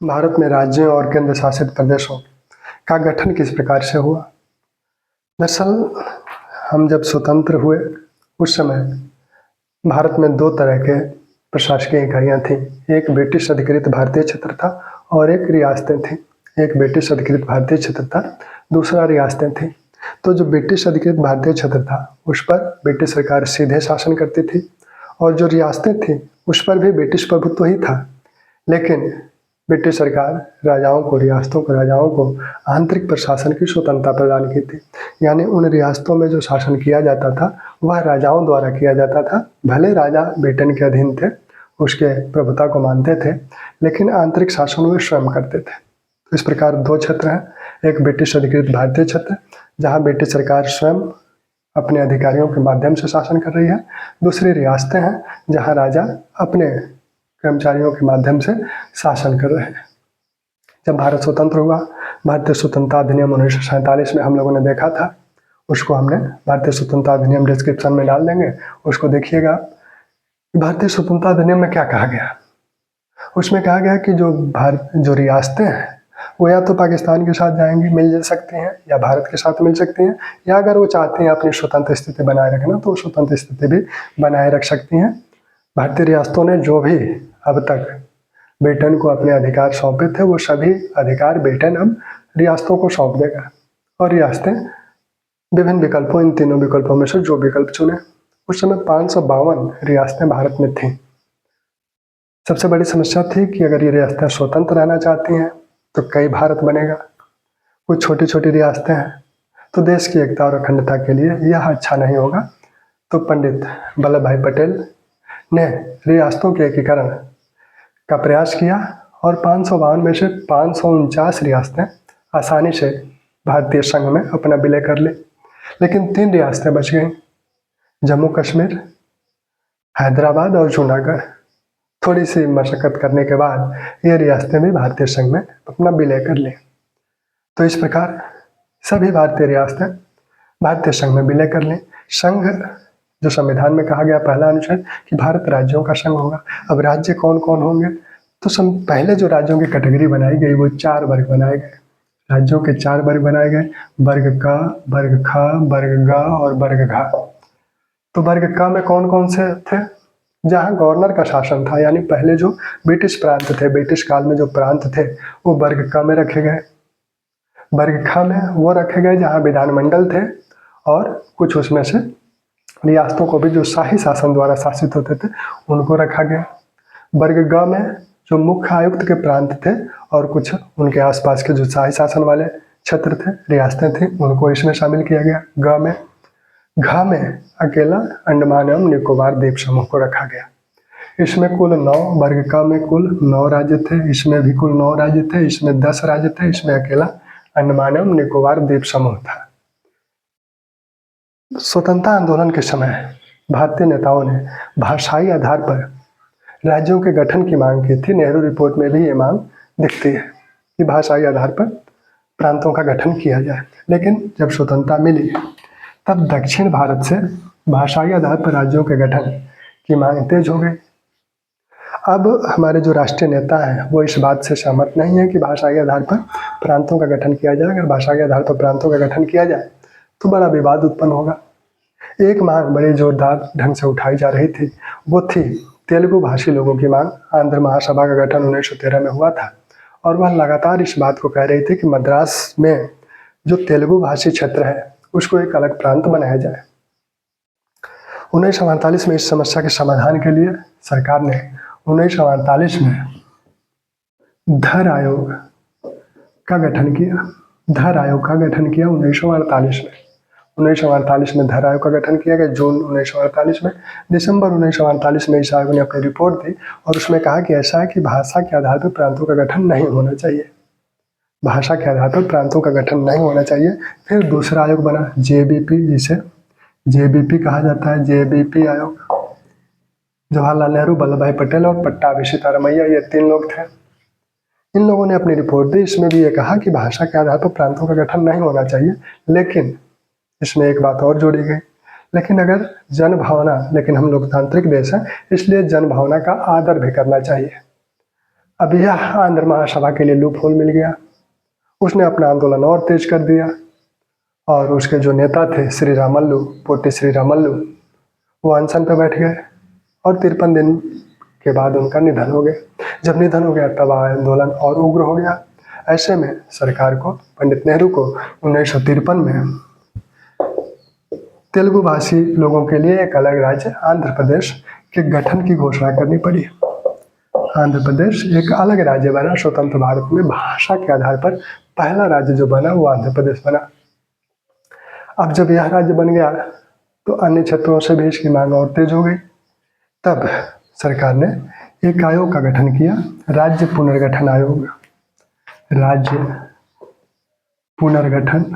भारत में राज्यों और केंद्र शासित प्रदेशों का गठन किस प्रकार से हुआ। दरअसल हम जब स्वतंत्र हुए उस समय भारत में दो तरह के प्रशासकीय इकाइयाँ थीं। एक ब्रिटिश अधिकृत भारतीय क्षेत्र था और एक रियासतें थीं। एक ब्रिटिश अधिकृत भारतीय क्षेत्र था, दूसरा रियासतें थीं। तो जो ब्रिटिश अधिकृत भारतीय क्षेत्र था उस पर ब्रिटिश सरकार सीधे शासन करती थी और जो रियासतें थीं उस पर भी ब्रिटिश प्रभुत्व ही था। लेकिन ब्रिटिश सरकार रियासतों को राजाओं को आंतरिक प्रशासन की स्वतंत्रता प्रदान की थी। यानी उन रियासतों में जो शासन किया जाता था वह राजाओं द्वारा किया जाता था। भले राजा ब्रिटेन के अधीन थे, उसके प्रभुता को मानते थे, लेकिन आंतरिक शासन वे स्वयं करते थे। तो इस प्रकार दो क्षेत्र हैं, एक ब्रिटिश अधिकृत भारतीय क्षेत्र जहाँ ब्रिटिश सरकार स्वयं अपने अधिकारियों के माध्यम से शासन कर रही है, दूसरी रियासतें हैं जहाँ राजा अपने कर्मचारियों के माध्यम से शासन कर रहे हैं। जब भारत स्वतंत्र हुआ, भारतीय स्वतंत्रता अधिनियम 1947 में हम लोगों ने देखा था, उसको हमने भारतीय स्वतंत्रता अधिनियम डिस्क्रिप्शन में डाल देंगे, उसको देखिएगा। भारतीय स्वतंत्रता अधिनियम में क्या कहा गया? उसमें कहा गया कि जो रियासतें हैं वो या तो पाकिस्तान के साथ जाएंगी, मिल सकती हैं, या भारत के साथ मिल सकती हैं, या अगर वो चाहती हैं अपनी स्वतंत्र स्थिति बनाए रखना तो स्वतंत्र स्थिति भी बनाए रख सकती हैं। भारतीय रियासतों ने जो भी अब तक ब्रिटेन को अपने अधिकार सौंपे थे वो सभी अधिकार ब्रिटेन अब रियासतों को सौंप देगा और रियासतें विभिन्न विकल्पों, इन तीनों विकल्पों में से जो विकल्प चुने। उस समय 552 रियासतें भारत में थीं। सबसे बड़ी समस्या थी कि अगर ये रियासतें स्वतंत्र रहना चाहती हैं तो कई भारत बनेगा, कुछ छोटी छोटी रियासतें हैं, तो देश की एकता और अखंडता के लिए यह अच्छा नहीं होगा। तो पंडित वल्लभ भाई पटेल ने रियासतों के एकीकरण का प्रयास किया और 552 में से 549 रियासतें आसानी से भारतीय संघ में अपना विलय कर ली। लेकिन 3 रियासतें बच गईं, जम्मू कश्मीर, हैदराबाद और जूनागढ़। थोड़ी सी मशक्कत करने के बाद ये रियासतें भी भारतीय संघ में अपना विलय कर ली। तो इस प्रकार सभी भारतीय रियासतें भारतीय संघ में विलय कर ली। संघ जो संविधान में कहा गया पहला अनुच्छेद कि भारत राज्यों का संघ होगा। अब राज्य कौन कौन होंगे? तो पहले जो राज्यों की कैटेगरी बनाई गई वो 4 वर्ग बनाए गए। राज्यों के 4 वर्ग बनाए गए, वर्ग क, वर्ग ख, वर्ग ग और वर्ग घ। तो वर्ग क में कौन कौन से थे? जहाँ गवर्नर का शासन था, यानी पहले जो ब्रिटिश प्रांत थे, ब्रिटिश काल में जो प्रांत थे वो वर्ग क में रखे गए। वर्ग ख में वो रखे गए जहाँ विधानमंडल थे और कुछ उसमें से रियासतों को भी जो शाही शासन द्वारा शासित होते थे उनको रखा गया। वर्ग ग में जो मुख्य आयुक्त के प्रांत थे और कुछ उनके आसपास के जो शाही शासन वाले क्षेत्र थे, रियासतें थी, उनको इसमें शामिल किया गया। ग में घ में अकेला अंडमान एवं निकोबार द्वीप समूह को रखा गया। इसमें कुल 9, वर्ग क में कुल 9 राज्य थे, इसमें भी कुल 9 राज्य थे, इसमें 10 राज्य थे, इसमें अकेला अंडमान एवं निकोबार द्वीप समूह था। स्वतंत्रता आंदोलन के समय भारतीय नेताओं ने भाषाई आधार पर राज्यों के गठन की मांग की थी। नेहरू रिपोर्ट में भी ये मांग दिखती है कि भाषाई आधार पर प्रांतों का गठन किया जाए। लेकिन जब स्वतंत्रता मिली तब दक्षिण भारत से भाषाई आधार पर राज्यों के गठन की मांग तेज हो गई। अब हमारे जो राष्ट्रीय नेता हैं वो इस बात से सहमत नहीं है कि भाषाई आधार पर प्रांतों का गठन किया जाए। अगर भाषाई आधार पर प्रांतों का गठन किया जाए तो बड़ा विवाद उत्पन्न होगा। एक मांग बड़ी जोरदार ढंग से उठाई जा रही थी, वो थी तेलुगु भाषी लोगों की मांग। आंध्र महासभा का गठन 1913 में हुआ था और वह लगातार इस बात को कह रही थी कि मद्रास में जो तेलुगु भाषी क्षेत्र है उसको एक अलग प्रांत बनाया जाए। 1948 में इस समस्या के समाधान के लिए सरकार ने 1948 में धर आयोग का गठन किया। धर आयोग का गठन किया 1948 में। 1948 में धर आयोग का गठन किया गया, जून 1948 में। दिसंबर 1948 में इस आयोग ने अपनी रिपोर्ट दी और उसमें कहा कि ऐसा है कि भाषा के आधार पर प्रांतों का गठन नहीं होना चाहिए। भाषा के आधार पर प्रांतों का गठन नहीं होना चाहिए। फिर दूसरा आयोग बना जेबीपी, जिसे जेबीपी कहा जाता है, जेबीपी आयोग। जवाहरलाल नेहरू, वल्लभ भाई पटेल और पट्टाभी सीतारामैया, ये 3 लोग थे। इन लोगों ने अपनी रिपोर्ट दी। इसमें भी ये कहा कि भाषा के आधार पर प्रांतों का गठन नहीं होना चाहिए, लेकिन इसमें एक बात और जोड़ी गई, लेकिन अगर जन भावना, लेकिन हम लोकतांत्रिक देश हैं इसलिए जन भावना का आदर भी करना चाहिए। अब यह आंध्र महासभा के लिए लूप होल मिल गया। उसने अपना आंदोलन और तेज कर दिया और उसके जो नेता थे श्री रामल्लू, पोटी श्री रामल्लू, वो अनशन पर बैठ गए और 53 दिन के बाद उनका निधन हो गया। जब निधन हो गया तब आंदोलन और उग्र हो गया। ऐसे में सरकार को, पंडित नेहरू को 1953 में तेलुगु भाषी लोगों के लिए एक अलग राज्य आंध्र प्रदेश के गठन की घोषणा करनी पड़ी। आंध्र प्रदेश एक अलग राज्य बना। स्वतंत्र भारत में भाषा के आधार पर पहला राज्य जो बना वो आंध्र प्रदेश बना। अब जब यह राज्य बन गया तो अन्य क्षेत्रों से भी इसकी मांग और तेज हो गई। तब सरकार ने एक आयोग का गठन किया, राज्य पुनर्गठन आयोग। राज्य पुनर्गठन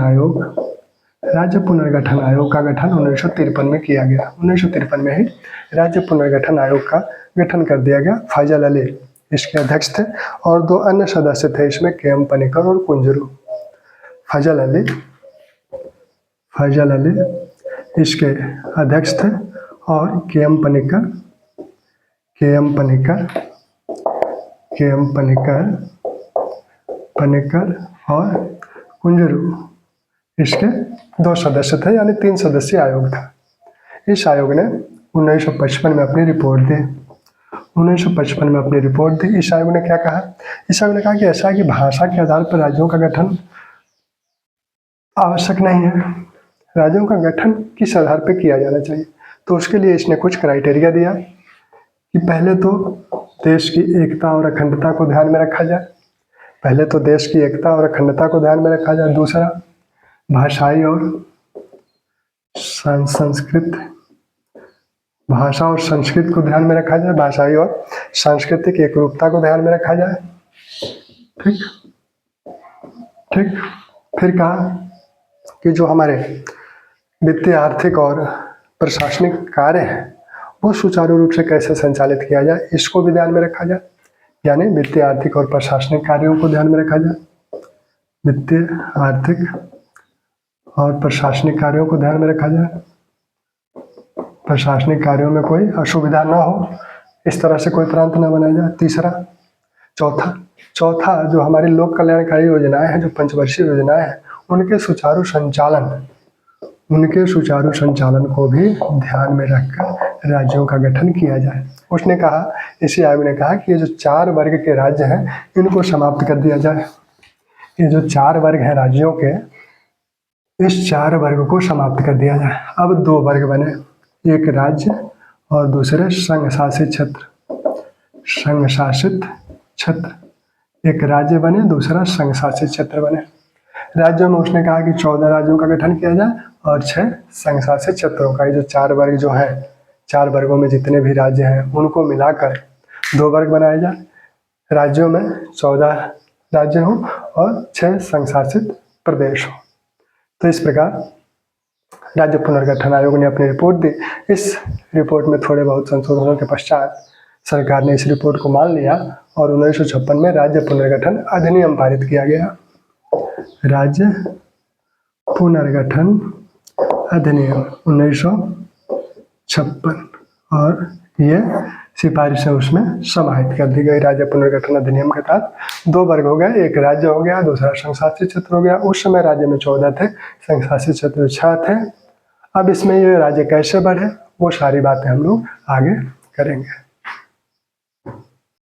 आयोग, राज्य पुनर्गठन आयोग का गठन 1953 में किया गया। 1953 में ही राज्य पुनर्गठन आयोग का गठन कर दिया गया। फैजल अली इसके अध्यक्ष थे और 2 अन्य सदस्य थे इसमें, के.एम. पनिक्कर और कुंजरू। फैजल अली इसके अध्यक्ष थे और के.एम. पनिक्कर और कुंजरू इसके 2 सदस्य थे, यानी 3 सदस्यीय आयोग था। इस आयोग ने 1955 में अपनी रिपोर्ट दी। 1955 में अपनी रिपोर्ट दी। इस आयोग ने क्या कहा? इस आयोग ने कहा कि ऐसा है कि भाषा के आधार पर राज्यों का गठन आवश्यक नहीं है। राज्यों का गठन किस आधार पर किया जाना चाहिए? तो उसके लिए इसने कुछ क्राइटेरिया दिया कि पहले तो देश की एकता और अखंडता को ध्यान में रखा जाए। दूसरा, भाषाई और संस्कृत, भाषा और संस्कृत को ध्यान में रखा जाए। भाषाई और सांस्कृतिक एकरूपता को ध्यान में रखा जाए। ठीक। फिर कहा कि जो हमारे वित्तीय, आर्थिक और प्रशासनिक कार्य हैं वो सुचारू रूप से कैसे संचालित किया जाए, इसको भी ध्यान में रखा जाए। यानी वित्तीय, आर्थिक और प्रशासनिक कार्यों को ध्यान में रखा जाए। वित्तीय, आर्थिक और प्रशासनिक कार्यों को ध्यान में रखा जाए। प्रशासनिक कार्यों में कोई असुविधा ना हो, इस तरह से कोई प्रांत ना बनाया जाए। तीसरा, चौथा जो हमारी लोक कल्याणकारी योजनाएं हैं, जो पंचवर्षीय योजनाएं हैं, उनके सुचारू संचालन को भी ध्यान में रखकर राज्यों का गठन किया जाए। उसने कहा, इसी आयोग ने कहा कि ये जो 4 वर्ग के राज्य हैं इनको समाप्त कर दिया जाए। ये जो 4 वर्ग हैं राज्यों के, इस 4 वर्ग को समाप्त कर दिया जाए। अब 2 वर्ग बने, एक राज्य और दूसरे संघ शासित क्षेत्र। एक राज्य बने, दूसरा संघ शासित क्षेत्र बने। राज्यों में उसने कहा कि 14 राज्यों का गठन किया जाए और 6 संघ शासित क्षेत्रों का। ये जो 4 वर्ग जो हैं, 4 वर्गों में जितने भी राज्य हैं उनको मिलाकर 2 वर्ग बनाए जाए। राज्यों में 14 राज्य हों और 6 संघ शासित प्रदेश हों। तो इस प्रकार राज्य पुनर्गठन आयोग ने अपनी रिपोर्ट दी। इस रिपोर्ट में थोड़े बहुत संशोधनों के पश्चात सरकार ने इस रिपोर्ट को मान लिया और 1956 में राज्य पुनर्गठन अधिनियम पारित किया गया। राज्य पुनर्गठन अधिनियम 1956, और ये सिफारिशें उसमें समाहित कर दी गई। राज्य पुनर्गठन अधिनियम के तहत 2 वर्ग हो गए, एक राज्य हो गया, दूसरा संघ शासित क्षेत्र हो गया। उस समय राज्य में 14 थे, संघ शासित क्षेत्र 6 थे। अब इसमें ये राज्य कैसे बढ़े वो सारी बातें हम लोग आगे करेंगे।